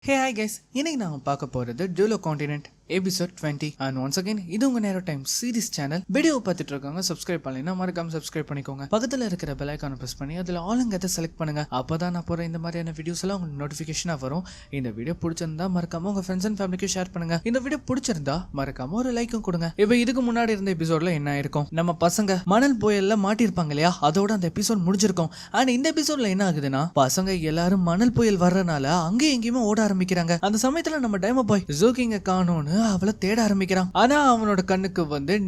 Hey hi guys, இன்னைக்கு நாம பார்க்க போறது Duelo Continent episode 20 and once again இது உங்க நேரோ டைம் சீரிஸ் சேனல். வீடியோ பார்த்துட்டு இருக்காங்க சப்ஸ்கிரைப் பண்ணலைன்னா மறக்காம சப்ஸ்கிரைப் பண்ணிக்கோங்க. பக்கத்துல இருக்கிற பெல் ஐகானை பிரஸ் பண்ணி அதுல ஆளுங்கத்தை செலக்ட் பண்ணுங்க. அப்பதான் நான் போற இந்த மாதிரியான வீடியோஸ் எல்லாம் உங்களுக்கு நோட்டிபிகேஷனா வரும். இந்த வீடியோ பிடிச்சிருந்தா மறக்காம உங்க ஃப்ரெண்ட்ஸ் அண்ட் ஃபேமிலிக்கு ஷேர் பண்ணுங்க. இந்த வீடியோ பிடிச்சிருந்தா மறக்காம ஒரு லைக்கும் கொடுங்க. இப்போ இதுக்கு முன்னாடி இருந்த எபிசோட்ல என்ன ஆயிருக்கும், நம்ம பசங்க மணல் புயல்ல மாட்டிருப்பாங்க இல்லையா, அதோட அந்த எபிசோட் முடிஞ்சிருக்கும். ஆனா இந்த எபிசோட்ல என்ன ஆகுதுன்னா, பசங்க எல்லாரும் மணல் புயல் வர்றதுனால அங்கேயும் எங்கேயுமே ஓட ஆரம்பிக்கிறாங்க. அந்த சமயத்துல நம்ம டைமோ பாய் ஜோக்கிங்க காணோன்னு அவளை தேட ஆரம்பிக்கிறான். ஆனா அவனோட கண்ணுக்கு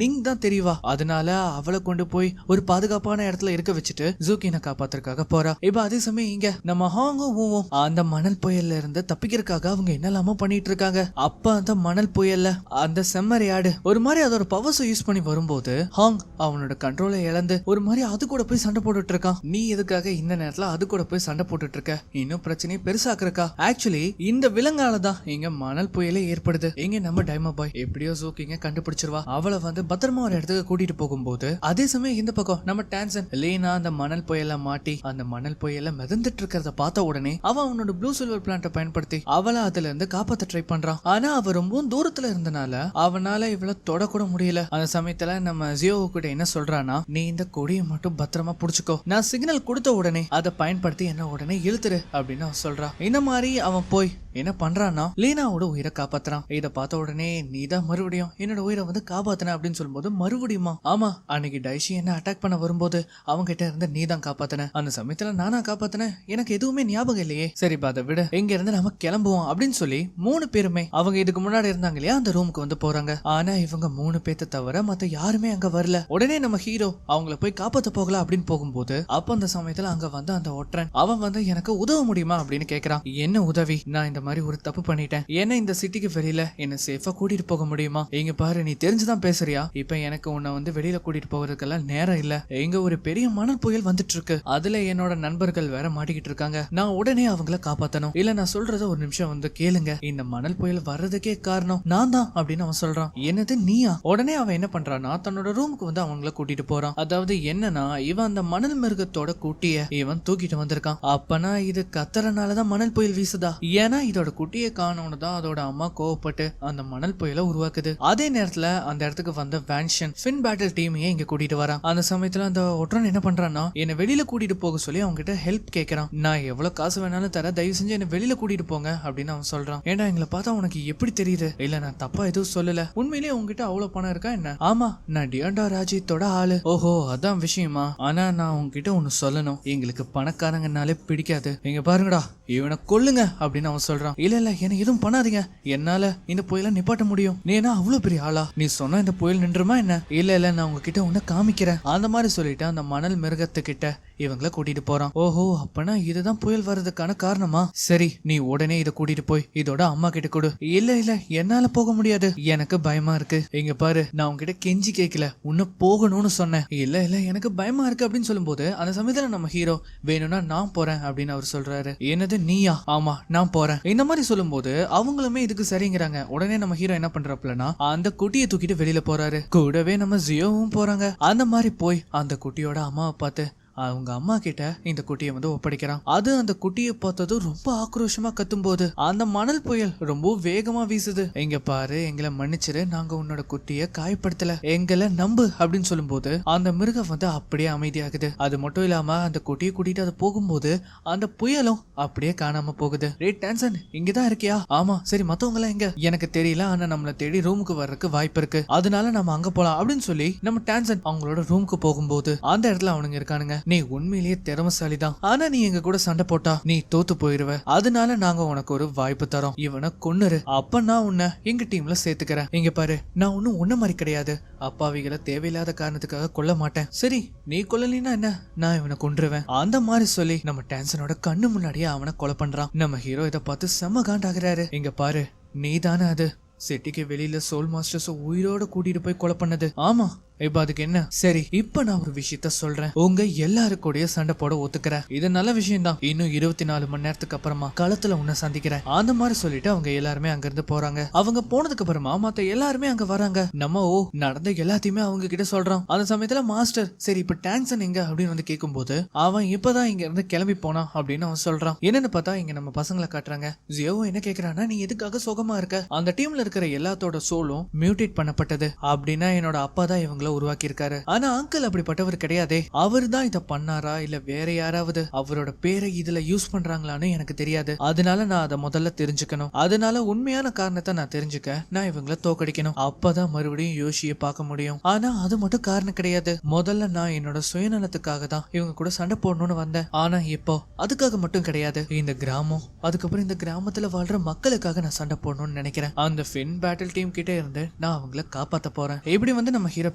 நிங் தான் தெரியவா. அதனால அவளை கொண்டு போய் ஒரு பாதுகாப்பான இடத்துல இருக்க வச்சுட்டு ஜூக்கினை காப்பாத்துறதுக்காக போறா. இப்ப அதே சமயம் இங்க நம்ம ஹாங்கும் அந்த மணல் புயல்ல இருந்து தப்பிக்கிறதுக்காக அவங்க என்னெல்லாமோ பண்ணிட்டு இருக்காங்க. அப்ப அந்த மணல் புயல்ல அந்த செம்மறியாடு ஒரு மாதிரி அதோட பவர்ஸ் யூஸ் பண்ணி வரும்போது ஹாங் அவனோட கண்ட்ரோலை இழந்து ஒரு மாதிரி அது கூட போய் சண்டை போட்டுட்டு இருக்கான். நீ எதுக்காக இந்த நேரத்துல அது கூட போய் சண்டை போட்டுட்டு இருக்க, இன்னும் பிரச்சனையை பெருசாக்குறக்கா? ஆக்சுவலி இந்த விலங்காலதான் இங்க மணல் புயலே ஏற்படுது. இங்க நம்ம டைமோ பாய் எப்படியோ ஜோக்கிங்க கண்டுபிடிச்சிருவா. அவளை பத்திரமா ஒரு இடத்துக்கு கூட்டிட்டு போகும்போது அதே சமயம் இந்த பக்கம் நம்ம டான்சன் லீனா அந்த மணல் புயல மாட்டி அந்த மணல் புயல மிதந்துட்டு இருக்கிறத பார்த்த உடனே அவனோட ப்ளூ சில்வர் பிளான்ட்டை பயன்படுத்தி அவளை அதுல இருந்து காப்பாத்த ட்ரை பண்றான். ஆனா அவ ரொம்ப தூரத்துல இருந்தனால அவனால இவளை தொடக்கூட முடியல. அந்த சமயத்துல நம்ம ஜியோ கிட்ட என்ன சொல்றானா, நீ இந்த கொடியை மட்டும் பத்திரமா புடிச்சுக்கோ, நான் சிக்னல் கொடுத்த உடனே அதை பயன்படுத்தி என்ன உடனே இழுத்துரு அப்படின்னு அவன் சொல்றான். இந்த மாதிரி அவன் போய் என்ன பண்றான்னா லீனாவோட உயிரை காப்பாத்துறான். இதை பார்த்த உடனே நீதான் மறுபடியும் என்னோட உயிரை காப்பாத்தின அப்படின்னு சொல்லும்போது மறுபடியுமா, ஆமா அன்னைக்கு டைஷி என்ன அட்டாக் பண்ண வரும்போது அவங்க கிட்ட இருந்து நீதான் காப்பாத்தின, அந்த சமயத்துல நானா காப்பாத்தின, எனக்கு எதுவுமே ஞாபகம் இல்லையே. சரி அதை விட எங்க இருந்து நம்ம கிளம்புவோம் அப்படின்னு சொல்லி 3 பேருமே அவங்க இதுக்கு முன்னாடி இருந்தாங்க இல்லையா அந்த ரூமுக்கு போறாங்க. ஆனா இவங்க 3 பேத்த தவிர மத்த யாருமே அங்க வரல. உடனே நம்ம ஹீரோ அவங்கள போய் காப்பாத்த போகலாம் அப்படின்னு போகும்போது அப்ப அந்த சமயத்துல அங்க அந்த ஒற்றன் அவன் எனக்கு உதவ முடியுமா அப்படின்னு கேக்குறான். என்ன உதவி? நான் இந்த மாதிரி ஒரு தப்பு பண்ணிட்டேன், ஏன்னா இந்த சிட்டிக்கு வெளியில என்ன சேஃபா கூட்டிட்டு போக முடியுமா? இங்க பாரு, நீ தெரிஞ்சுதான் பேசுறியா? இப்ப எனக்கு உன்னை வெளியில கூட்டிட்டு போகிறதுக்கெல்லாம் நேரம் இல்ல. எங்க ஒரு பெரிய மணல் புயல் வந்துட்டு இருக்கு, அதுல என்னோட நண்பர்கள் வேற மாட்டிக்கிட்டு இருக்காங்க, நான் உடனே அவங்கள காப்பாத்தணும். இல்ல நான் சொல்றத ஒரு நிமிஷம் கேளுங்க, இந்த மணல் புயல் வர்றதுக்கே காரணம் நான் தான் அப்படின்னு அவன் சொல்றான். என்னது நீயா? உடனே அவன் என்ன பண்றான்னா தன்னோட ரூமுக்கு அவங்கள கூட்டிட்டு போறான். அதாவது என்னன்னா இவன் அந்த மணல் மிருகத்தோட குட்டிய இவன் தூக்கிட்டு வந்திருக்கான். அப்பனா இது கத்துறனாலதான் மணல் புயல் வீசுதா? ஏன்னா இதோட குட்டியை காணோன்னு தான் அதோட அம்மா கோவப்பட்டு அந்த மணல் புயலை உருவாக்குது. அதே நேரத்துல அந்த இடத்துக்கு வந்த வேன்ஷன் ஃபின் பேட்டில் டீமையே இங்க கூட்டிட்டு வரான். அந்த சமயத்துல அந்த ஒற்றன் என்ன பண்றான்னா என்ன வெளியில கூட்டிட்டு போக சொல்லி அவங்க கிட்ட ஹெல்ப் கேட்கறான். நான் எவ்வளவு காசு வேணாலும் தர, தயவு செஞ்சு என்ன வெளியில கூட்டிட்டு போங்க அப்படின்னு அவன் சொல்றான். ஏன்னா எங்களை பார்த்தா உனக்கு எப்படி தெரியுது? இல்ல நான் தப்பா எதுவும் சொல்லல, உண்மையிலேயே உங்ககிட்ட அவ்வளவு பணம் இருக்கா என்ன? ஆமா, நான் டியாண்டா ராஜ்யத்தோட ஆளு. ஓஹோ அதான் விஷயமா? ஆனா நான் உங்ககிட்ட ஒண்ணு சொல்லணும், எங்களுக்கு பணக்காரங்கனாலே பிடிக்காது. இங்க பாருங்கடா இவனை கொல்லுங்க அப்படின்னு அவன் சொல்றான். இல்ல இல்ல என்ன எதுவும் பண்ணாதீங்க, என்னால இந்த புயலை நிப்பாட்ட முடியும். நீ என்ன அவ்வளவு பெரிய ஆளா? நீ சொன்னா இந்த புயல் நின்றுமா என்ன? இல்ல இல்ல நான் உங்ககிட்ட உன்ன காமிக்கிறேன் அந்த மாதிரி சொல்லிட்டு அந்த மணல் மிருகத்துக்கிட்ட இவங்களை கூட்டிட்டு போறான். ஓஹோ அப்பனா இதுதான் புயல் வர்றதுக்கான காரணமா? சரி நீ உடனே இதை கூட்டிட்டு போய் இதோட அம்மா கிட்ட கொடு. இல்ல இல்ல என்னால போக முடியாது, எனக்கு பயமா இருக்கு. இங்க பாரு, நான் உங்ககிட்ட கெஞ்சி கேட்கல, உன்ன போகணும்னு சொன்னேன். இல்ல இல்ல எனக்கு பயமா இருக்கு அப்படின்னு சொல்லும்போது அந்த சமயத்துல நம்ம ஹீரோ வேணும்னா நான் போறேன் அப்படின்னு அவர் சொல்றாரு. என்னது நீயா? ஆமா நான் போறேன். இந்த மாதிரி சொல்லும்போது அவங்களுமே இதுக்கு சரிங்கிறாங்க. உடனே நம்ம ஹீரோ என்ன பண்றாப்லன்னா அந்த குட்டியை தூக்கிட்டு வெளியில போறாரு. கூடவே நம்ம ஜியோவும் போறாங்க. அந்த மாதிரி போய் அந்த குட்டியோட அம்மாவை பார்த்து அவங்க அம்மா கிட்ட இந்த குட்டியை ஒப்படைக்கிறான். அது அந்த குட்டியை பார்த்ததும் ரொம்ப ஆக்ரோஷமா கத்தும் போது அந்த மணல் புயல் ரொம்ப வேகமா வீசுது. எங்க பாரு, எங்களை மன்னிச்சிரு, நாங்க உன்னோட குட்டியை காயப்படுத்தல, எங்களை நம்பு அப்படின்னு சொல்லும் போது அந்த மிருகம் அப்படியே அமைதியாகுது. அது மட்டும் இல்லாம அந்த குட்டியை கூட்டிட்டு அது போகும்போது அந்த புயலும் அப்படியே காணாம போகுது. ரே டான்சன் இங்கதான் இருக்கியா? ஆமா. சரி மத்தவங்க எல்லாம் எங்க? எனக்கு தெரியல, ஆனா நம்மள தேடி ரூமுக்கு வர்றதுக்கு வாய்ப்பு இருக்கு, அதனால நம்ம அங்க போலாம் அப்படின்னு சொல்லி நம்ம டான்சன் அவங்களோட ரூமுக்கு போகும்போது அந்த இடத்துல அவனுங்க இருக்கானுங்க. நீ உண்மையிலேயே திறமசாலிதான், ஆனா நீ எங்க கூட சண்டை போட்டா நீ தோத்து போயிருவ, அதனால நாங்க உனக்கு ஒரு வாய்ப்பு தரோம், இவனை கொன்னுரு, அப்ப நான் உன்னை எங்க டீம்ல சேர்த்துக்கிறேன். இங்க பாரு, நான் ஒன்னும் உன்ன மாதிரி கிடையாது, அப்பாவிகளை தேவையில்லாத காரணத்துக்காக கொல்ல மாட்டேன். சரி நீ கொல்லலினா என்ன, நான் இவனை கொன்றுவேன் அந்த மாதிரி சொல்லி நம்ம டான்சனோட கண்ணு முன்னாடியே அவனை கொலை பண்றான். நம்ம ஹீரோ இதை பார்த்து செம்ம காண்டாகிறாரு. இங்க பாரு, நீ தானே அது சிட்டிக்கு வெளியில சோல் மாஸ்டர்ஸ் உயிரோட கூட்டிட்டு போய் கொலை பண்ணது? ஆமா, இப்ப அதுக்கு என்ன? சரி, இப்ப நான் ஒரு விஷயத்த சொல்றேன். உங்க எல்லாருக்கூடய சண்டை போட ஒத்துக்கிறேன். இது நல்ல விஷயம் தான். இன்னும் 24 மணி நேரத்துக்கு அப்புறமா களத்துல உன்னை சந்திக்கிறேன். அந்த மாதிரி சொல்லிட்டு அவங்க எல்லாருமே அங்க இருந்து போறாங்க. அவங்க போனதுக்கு அப்புறமா மத்த எல்லாருமே அங்க வராங்க. நம்ம நடந்த எல்லாத்தையுமே அவங்க கிட்ட சொல்றோம். அந்த சமயத்துல மாஸ்டர், சரி இப்ப டான்சன் எங்க அப்படின்னு வந்து கேட்கும்போது, அவன் இப்பதான் இங்க இருந்து கிளம்பி போனான் அப்படின்னு அவன் சொல்றான். என்னன்னு பார்த்தா இங்க நம்ம பசங்களை காட்டுறாங்க. ஜியோ என்ன கேக்குறான்னா, நீ எதுக்காக சோகமா இருக்க? அந்த டீம்ல இருக்கிற எல்லாத்தோட சோலும் மியூட்டேட் பண்ணப்பட்டது அப்படின்னா என்னோட அப்பா தான் இவங்கள உருவாக்கி இருக்காரு. ஆனா அங்கிள் அப்படிப்பட்டவர் கிடையாதே. அவர் தான் இதை பண்ணாரா இல்ல வேற யாராவது அவரோட பேரை இதுல யூஸ் பண்றாங்களான்னு எனக்கு தெரியாது. அதனால நான் அதை முதல்ல தெரிஞ்சுக்கணும். அதனால உண்மையான காரணத்தை நான் தெரிஞ்சுக்க நான் இவங்களை தோக்கடிக்கணும். அப்பதான் மறுபடியும் யோசியை பார்க்க முடியும். ஆனா அது மட்டும் காரணம் கிடையாது. முதல்ல நான் என்னோட சுயநலத்துக்காக தான் இவங்க கூட சண்டை போடணும்னு வந்தேன். ஆனா இப்போ அதுக்காக மட்டும் கிடையாது. இந்த கிராமம், அதுக்கப்புறம் இந்த கிராமத்துல வாழ்ற மக்களுக்காக நான் சண்டை போடணும்னு நினைக்கிறேன். அந்த ஃபின் பேட்டில் டீம் கிட்ட இருந்து நான் அவங்கள காப்பாத்த போறேன். இப்படி வந்து நம்ம ஹீரோ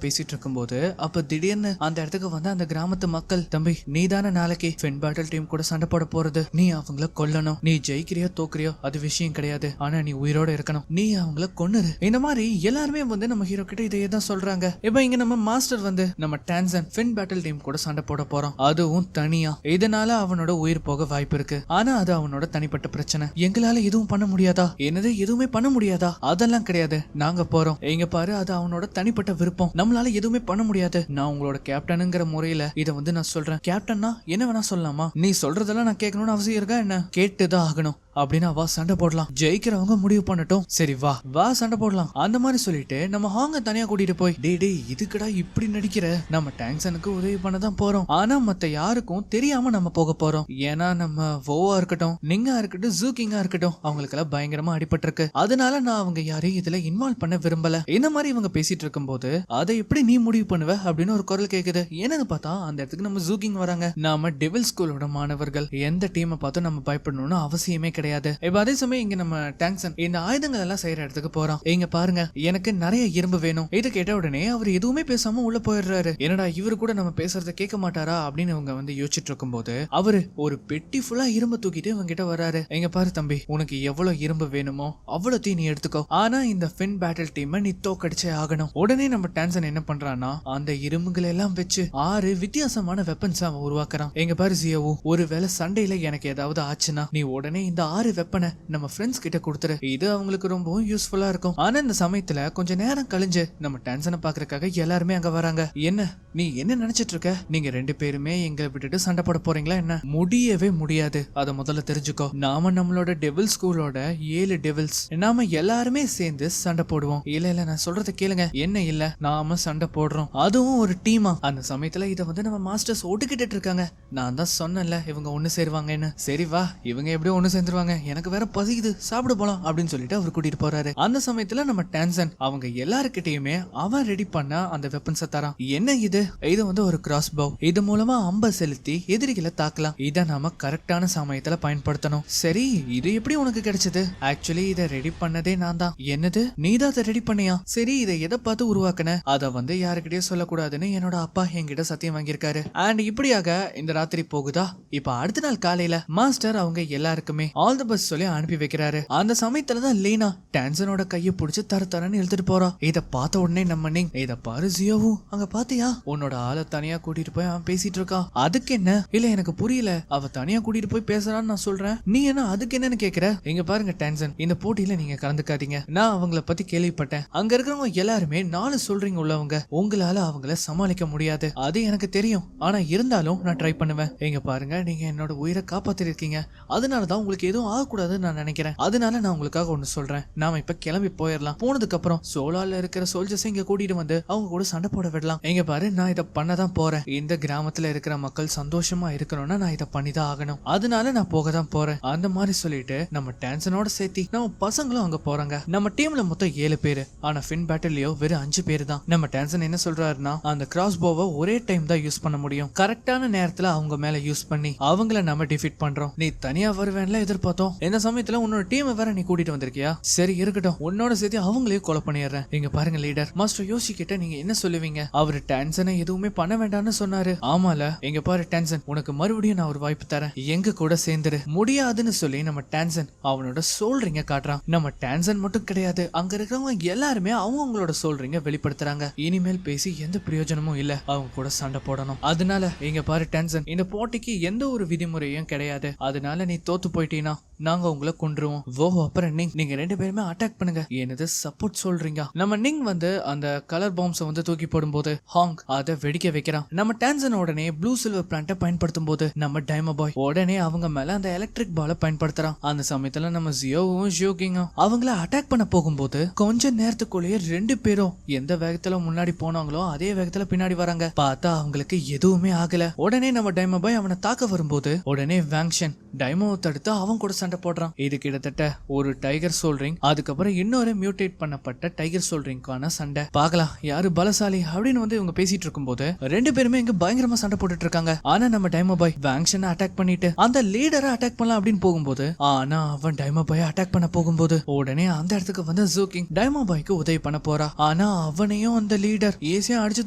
பேசிட்டு இருக்கும்போது அப்ப திடீர்னு அந்த இடத்துக்கு வந்து அந்த கிராமத்து மக்கள், தம்பி நீ தானே நாளைக்கு ஃபின் பேட்டில் டீம் கூட சண்டை போட போறது. நீ அவங்கள கொல்லணும். நீ ஜெயிக்கிறியோ தோக்குறியோ அது விஷயம் கிடையாது. ஆனா நீ உயிரோட இருக்கணும். நீ அவங்கள கொன்னுரு. இந்த மாதிரி எல்லாருமே வந்து நம்ம ஹீரோ கிட்ட இதையே தான் சொல்றாங்க. இப்ப இங்க நம்ம மாஸ்டர் வந்து நம்ம டான்சன் ஃபின் பேட்டில் டீம் கூட சண்டை போட போறோம். அதுவும் தனியா. இதனால அவனோட உயிர் போக வாய்ப்பு இருக்கு. ஆனா அது அவனோட தனிப்பட்ட பிரச்சனை. எங்களால எதுவும் பண்ண முடியாதா? என்னது எதுவுமே பண்ண முடியாதா? அதெல்லாம் கிடையாது. நாங்க போறோம். எங்க பாரு, அது அவனோட தனிப்பட்ட விருப்பம். நம்மளால எதுவுமே பண்ண முடியாது. நான் உங்களோட கேப்டனுங்கிற முறையில இதை வந்து நான் சொல்றேன். கேப்டன்னா என்ன வேணா சொல்லலாமா? நீ சொல்றதெல்லாம் நான் கேட்கணும்னு அவசியம் இருக்கா என்ன? கேட்டுதான் ஆகணும். அப்படின்னா வா சண்டை போடலாம். ஜெயிக்கிறவங்க முடிவு பண்ணட்டும். சரி வா வா சண்டை போடலாம். அந்த மாதிரி சொல்லிட்டு நம்ம ஹாங்க தனியா கூட்டிட்டு போய், டே இதுக்கடா இப்படி நடிக்கிற? நம்ம டாங்ஸனுக்கு உதவி பண்ணதான் போறோம். ஆனா மத்த யாருக்கும் தெரியாம நம்ம போக போறோம். ஏன்னா நம்ம வோவா இருக்கட்டும், நிங்கா இருக்கட்டும், ஜூக்கிங்கா இருக்கட்டும், அவங்களுக்கு எல்லாம் பயங்கரமா அடிபட்டு இருக்கு. அதனால நான் அவங்க யாரையும் இதுல இன்வால்வ் பண்ண விரும்பல. இந்த மாதிரி இவங்க பேசிட்டு இருக்கும் போது அதை எப்படி நீ முடிவு பண்ணுவ அப்படின்னு ஒரு குரல் கேக்குது. என்னன்னு பார்த்தா அந்த இடத்துக்கு நம்ம ஜூக்கிங் வராங்க. நாம டெவில் ஸ்கூலோட மாணவர்கள். எந்த டீமை பார்த்து நம்ம பயப்படணும்னு அவசியமே கிடையாது. இப்ப அதே சமயம் இங்க நம்ம டாங்சன் இந்த ஆயுதங்கள் எல்லாம் செய்யற இடத்துக்கு போறான். இங்க பாருங்க, எனக்கு நிறைய இரும்பு வேணும். இதை கேட்ட உடனே அவர் எதுவுமே பேசாம உள்ள போயிடுறாரு. என்னடா இவரு கூட நம்ம பேசுறத கேட்க மாட்டாரா அப்படின்னு இவங்க வந்து யோசிச்சுட்டு இருக்கும் போது அவரு ஒரு பெட்டி ஃபுல்லா இரும்பு தூக்கிட்டு இவங்க கிட்ட வர்றாரு. இங்க பாரு தம்பி, உனக்கு எவ்வளவு இரும்பு வேணுமோ அவ்வளவு நீ எடுத்துக்கோ. ஆனா இந்த ஃபின் பேட்டில் டீம் நீ தோக்கடிச்சே ஆகணும். உடனே நம்ம டான்சன் என்ன பண்றான்னா அந்த இரும்புகளை எல்லாம் வச்சு 6 வித்தியாசமான வெப்பன்ஸ் அவன் உருவாக்குறான். எங்க பாரு ஜியோவும், ஒருவேளை சண்டையில எனக்கு ஏதாவது ஆச்சுன்னா நீ உடனே இந்த 6 வெப்பனை நம்ம ஃப்ரெண்ட்ஸ் கிட்ட கொடுத்துரு. இது அவங்களுக்கு ரொம்பவும் யூஸ்ஃபுல்லா இருக்கும். ஆனா இந்த சமயத்துல கொஞ்ச நேரம் கழிஞ்சு நம்ம டான்சனை பாக்குறதுக்காக எல்லாருமே அங்க வராங்க. என்ன நீ என்ன நினைச்சிட்டு இருக்க? நீங்க 2 பேருமே எங்களை விட்டுட்டு சண்டை போட போறீங்களா என்ன? முடியவே முடியாது. அத முதல்ல தெரிஞ்சுக்கோ. நாம நம்மளோட டெவில் ஸ்கூலோட 7 டெவில்ஸ், நாம எல்லாருமே சேர்ந்து சண்டை போடுவோம். இல்ல நான் சொல்றத கேளுங்க. என்ன இல்ல, நாம சண்டை போடுறோம், அதுவும் ஒரு டீமா. அந்த சமயத்துல இத வந்து நம்ம மாஸ்டர்ஸ் ஒட்டுக்கிட்டு இருக்காங்க. நான் தான் சொன்னேன்ல இவங்க ஒண்ணு சேருவாங்கன்னு. சரி வா, இவங்க எப்படியும் ஒண்ணு சேர்ந்துருவாங்க. எனக்கு வேற பசிக்குது, சாப்பிட போலாம் அப்படின்னு சொல்லிட்டு அவர் கூட்டிட்டு போறாரு. அந்த சமயத்துல நம்ம டான்சன் அவங்க எல்லாருக்கிட்டையுமே அவன் ரெடி பண்ண அந்த வெப்பன்ஸை தரான். என்ன இது வந்து ஒரு கிராஸ் பவ். இது மூலமா அம்ப செலுத்தி எதிரிகளை தாக்கலாம். இதை நாம கரெக்டான சமயத்துல பயன்படுத்தணும். சரி, இது எப்படி உனக்கு கிடைச்சது? ஆக்சுவலி இதை ரெடி பண்ணதே நான் தான். என்னது, நீ தான் அதை ரெடி பண்ணியா? சரி, இதை எதை பார்த்து உருவாக்குன? அதை வந்து யாருக்கிட்டயும் சொல்லக்கூடாதுன்னு என்னோட அப்பா என்கிட்ட சத்தியம் வாங்கியிருக்காரு. அண்ட் இப்படியாக இந்த ராத்திரி போகுதா. இப்ப அடுத்த நாள் காலையில மாஸ்டர் அவங்க எல்லாருக்குமே ஆல் தி பெஸ்ட் சொல்லி அனுப்பி வைக்கிறாரு. அந்த சமயத்துலதான் லீனா டான்சனோட கையை பிடிச்சு தரன்னு இழுத்துட்டு போறா. இத பார்த்த உடனே நம்ம இத பாரு ஜியோவும், அங்க பாத்தியா உன்னோட ஆளை தனியா கூட்டிட்டு போய் அவன் பேசிட்டு இருக்கான். அதுக்கு என்ன? இல்ல எனக்கு புரியல. அவ தனியா கூட்டிட்டு போய் பேசுறான்னு நான் சொல்றேன், நீ என்ன அதுக்கு என்னன்னு கேக்குற? இங்க பாருங்க டான்சன், இந்த போட்டியில நீங்க கலந்துக்காதீங்க. நான் அவங்கள பத்தி கேள்விப்பட்டேன். அங்க இருக்கிறவங்க எல்லாருமே 4 சொல்றீங்க உள்ளவங்க. உங்களால அவங்கள சமாளிக்க முடியாது, அது எனக்கு தெரியும். ஆனா இருந்தாலும் நான் ட்ரை பண்ணுவேன். இங்க பாருங்க, நீங்க என்னோட உயிரை காப்பாத்திருக்கீங்க. அதனாலதான் உங்களுக்கு எதுவும் ஆகக்கூடாதுன்னு நான் நினைக்கிறேன். அதனால நான் உங்களுக்காக ஒண்ணு சொல்றேன். நாம இப்ப கிளம்பி போயிடலாம். போனதுக்கு அப்புறம் சோலால இருக்கிற சோல்ஜர்ஸ் இங்க கூட்டிட்டு வந்து அவங்க கூட சண்டை போட விடலாம். எங்க பாரு, நான் இதை பண்ணதான் போறேன். இந்த கிராமத்துல இருக்கிற மக்கள் சந்தோஷமா இருக்கணும்னா நான் இதை பண்ணிதான் ஆகணும். அதனால நான் போக தான் போறேன். அந்த மாதிரி சொல்லிட்டு நம்ம டான்சனோட சேர்த்தி நம்ம பசங்களும் அங்க போறாங்க. நம்ம டீம்ல மொத்தம் 7 பேரு. ஆனா ஃபின் பேட்டில்லையோ வெறும் 5 பேரு தான். நம்ம டான்சன் என்ன சொல்றாருன்னா, அந்த கிராஸ் போவை ஒரே டைம் தான் யூஸ் பண்ண முடியும். கரெக்டான நேரத்துல அவங்க மேல யூஸ் பண்ணி அவங்கள நம்ம டிஃபீட் பண்றோம். நீ தனியா வருவேன்ல எதிர்பார்த்து பார்த்தோம். இந்த சமயத்துல உன்னோட டீம் வேற நீ கூட்டிட்டு வந்திருக்கியா? சரி இருக்கட்டும், உன்னோட சேர்த்து அவங்களையும் கொலை பண்ணிடுறேன். இங்க பாருங்க லீடர், மாஸ்டர் யோசி கிட்ட நீங்க என்ன சொல்லுவீங்க? அவரு டென்ஷனை எதுவுமே பண்ண வேண்டாம்னு சொன்னாரு. ஆமால, இங்க பாரு டென்ஷன், உனக்கு மறுபடியும் நான் ஒரு வாய்ப்பு தரேன், எங்க கூட சேர்ந்துரு. முடியாதுன்னு சொல்லி நம்ம டென்ஷன் அவனோட சோல்ரிங்க காட்டுறான். நம்ம டென்ஷன் மட்டும் கிடையாது, அங்க இருக்கிறவங்க எல்லாருமே அவங்களோட சோல்ரிங்க வெளிப்படுத்துறாங்க. இனிமேல் பேசி எந்த பிரயோஜனமும் இல்ல, அவங்க கூட சண்டை போடணும். அதனால இங்க பாரு டென்ஷன், இந்த போட்டிக்கு எந்த ஒரு விதிமுறையும் கிடையாது. அதனால நீ தோத்து போயிட்டீனா நாங்க உங்களை கொன்றுவோம். அப்புறம் நீங்க ரெண்டு பேருமே அட்டாக் பண்ணுங்க. என்னது சப்போர்ட் சொல்றீங்க? நம்ம நிங் வந்து அந்த கலர் பாம்ஸ் வந்து தூக்கி போடும்போது ஹாங் அதை வெடிக்க வைக்கிறான். நம்ம டான்சன் உடனே ப்ளூ சில்வர் பிளான்ட்டை பயன்படுத்தும் போது நம்ம டைமோ பாய் உடனே அவங்க மேல அந்த எலக்ட்ரிக் பாலை பயன்படுத்துறான். அந்த சமயத்துல நம்ம ஜியோவும் ஜியோகிங்கும் அவங்கள அட்டாக் பண்ண போகும்போது கொஞ்ச நேரத்துக்குள்ளேயே ரெண்டு பேரும் எந்த வேகத்துல முன்னாடி போனாங்களோ அதே வேகத்துல பின்னாடி வராங்க. பார்த்தா அவங்களுக்கு எதுவுமே ஆகல. உடனே நம்ம டைமோ பாய் அவனை தாக்க வரும்போது உடனே வாங்ஷன் டைமோவை தடுத்து அவன் கூட சண்டை போடுறான். இது கிட்டத்தட்ட ஒரு டைகர் சோல்ரிங், அதுக்கப்புறம் இன்னொரு மியூட்டேட் பண்ணப்பட்ட டைகர் சோல்ரிங்கான சண்டை. பார்க்கலாம் யாரு பலசாலி அப்படின்னு வந்து இவங்க பேசிட்டு இருக்கும்போது ரெண்டு பேருமே இங்க பயங்கரமா சண்டை போட்டுட்டு இருக்காங்க. ஆனா நம்ம டைமோ பாய் வாங்ஷனை அட்டாக் பண்ணிட்டு அந்த லீடரை அட்டாக் பண்ணலாம் அப்படின்னு போகும்போது ஆனா அவன் டைமோ பாய் அட்டாக் பண்ண போகும்போது உடனே அந்த இடத்துக்கு வந்து ஜூகிங் டைமோ பாய்க்கு உதவி பண்ண போறா. ஆனா அவனையும் அந்த லீடர் ஈஸியா அடிச்சு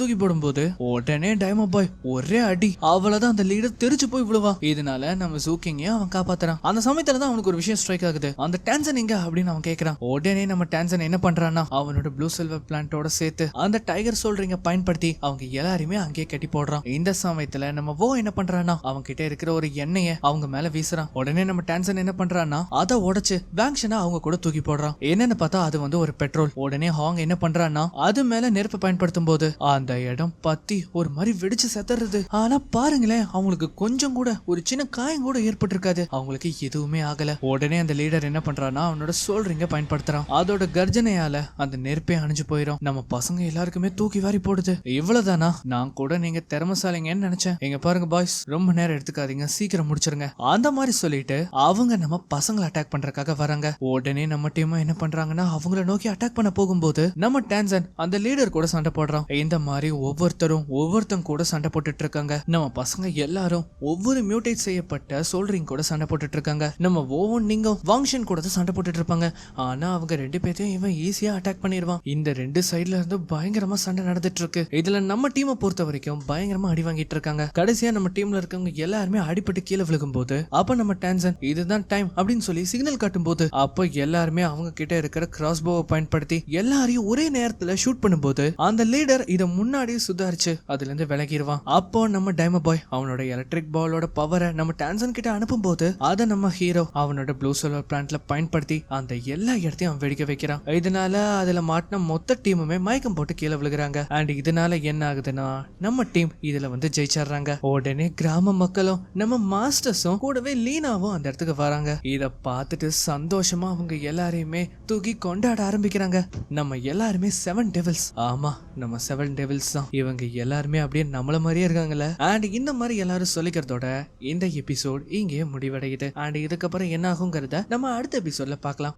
தூக்கி போடும்போது உடனே டைமோ பாய் ஒரே அடி, அவ்வளவுதான் அந்த லீடர் தெரிச்சு போய் விழுவா. இதனால நம்ம ஜூகிங்க அவன் காப்பாத்துறான். அந்த சமயத்துல தான் அவனுக்கு ஒரு விஷயம் ஸ்ட்ரைக் ஆகுது. அந்த டென்ஷன் எங்க அப்படின்னு அவன் கேக்குறான். உடனே நம்ம டென்ஷன் என்ன பண்றான்னா அவனோட ப்ளூ சில்வர் பிளான்ட்டோட சேர்த்து அந்த டைகர் சோல்ரிங்க பயன்படுத்தி அவங்க எல்லாருமே அங்கேயே கட்டி போடுறான். இந்த சமயத்துல நம்ம என்ன பண்றான்னா அவங்க கிட்ட இருக்கிற ஒரு எண்ணெய அவங்க மேல வீசுறான். உடனே நம்ம டென்ஷன் என்ன பண்றான்னா அதை உடைச்சு வாங்ஷனை அவங்க கூட தூக்கி போடுறான். என்னன்னு பார்த்தா அது வந்து ஒரு பெட்ரோல். உடனே ஹாங் என்ன பண்றான்னா அது மேல நெருப்பு பயன்படுத்தும் போது அந்த இடம் பத்தி ஒரு மாதிரி வெடிச்சு செத்துறது. ஆனா பாருங்களேன், அவங்களுக்கு கொஞ்சம் கூட ஒரு சின்ன காயம் கூட ஏற்பட்டிருக்காது, அவங்களுக்கு எதுவுமே ஆகல. உடனே அந்த லீடர் என்ன பண்றான்னா அவனோட சோல்ரிங்க பயன்படுத்துறான். அதோட கர்ஜனையால அந்த நெருப்பே அணிஞ்சு போயிடும். நம்ம பசங்க எல்லாருக்குமே தூக்கி வாரி போடுது. இவ்வளவுதானா? நான் கூட நீங்க திறமசாலிங்கன்னு நினைச்சேன். எங்க பாருங்க பாய்ஸ், ரொம்ப நேரம் எடுத்துக்காதீங்க, சீக்கிரம் முடிச்சிருங்க அந்த மாதிரி சொல்லிட்டு அவங்க நம்ம பசங்களை அட்டாக் பண்றதுக்காக வராங்க. உடனே நம்ம டீம் என்ன பண்றாங்கன்னா அவங்கள நோக்கி அட்டாக் பண்ண போகும்போது நம்ம டான்சன் அந்த லீடர் கூட சண்டை போடுறான். இந்த மாதிரி ஒவ்வொருத்தரும் கூட சண்டை போட்டுட்டு இருக்காங்க. நம்ம பசங்க எல்லாரும் ஒவ்வொரு மியூட்டேட் செய்யப்பட்ட சோல்ரிங் கூட சண்டை போட்டுட்டு இருக்காங்க. நம்ம நீங்க வாங்ஷன் கூட சண்டை போட்டுட்டு இருப்பாங்க. ஆனா அவங்க ரெண்டு பேரையும் இவன் ஈஸியா அட்டாக் பண்ணிடுவான். இந்த ரெண்டு சைடுல இருந்து பயங்கரமா சண்டை நடந்துட்டு இருக்கு. இதுல நம்ம டீமை பொறுத்த வரைக்கும் பயங்கரமா அடி வாங்கிட்டு இருக்காங்க. கடைசியா நம்ம டீம்ல இருக்கவங்க எல்லாருமே அடிபட்டு கீழே விழுகும் போது அப்ப நம்ம டான்சன் இதுதான் டைம் அப்படின்னு சொல்லி சிக்னல் காட்டும் போது அப்ப எல்லாருமே அவங்க கிட்ட இருக்கிற கிராஸ்போவை பயன்படுத்தி எல்லாரையும் ஒரே நேரத்துல ஷூட் பண்ணும்போது அந்த லீடர் இதை முன்னாடி சுதாரிச்சு அதுல இருந்து விலகிடுவான். அப்போ நம்ம டைமோ பாய் அவனோட எலக்ட்ரிக் பாலோட பவரை நம்ம டான்சன் கிட்ட அனுப்பும் போது அதை நம்ம ஹீரோ அவனோட ப்ளூ சில்வர் பிளான்ட்ல பயன்படுத்தி அந்த எல்லா இடத்தையும் அவன் வெடிக்க வைக்கிறான். இதனால அதுல மாட்டின மொத்த டீமுமே மயக்கம் போட்டு கீழே விழுகிறாங்க. அண்ட் இதனால என்ன ஆகுதுன்னா நம்ம டீம் இதுல வந்து ஜெயிச்சிடுறாங்க. உடனே கிராம மக்களும் நம்ம மாஸ்டர்ஸும் கூடவே லீனாவும் அந்த இடத்துக்கு வராங்க. இத பார்த்துட்டு சந்தோஷமா அவங்க எல்லாரையுமே தூக்கி கொண்டாட ஆரம்பிக்கிறாங்க. நம்ம எல்லாருமே 7 டெவில்ஸ். ஆமா, நம்ம 7 டெவில்ஸ் தான். இவங்க எல்லாருமே அப்படியே நம்மள மாதிரியே இருக்காங்கல்ல. அண்ட் இந்த மாதிரி எல்லாரும் சொல்லிக்கிறதோட இந்த எபிசோட் இங்கே முடிவடையுது. அண்ட் இதுக்கப்புறம் என்ன ஆகுங்கிறத நம்ம அடுத்த எபிசோட்ல பார்க்கலாம்.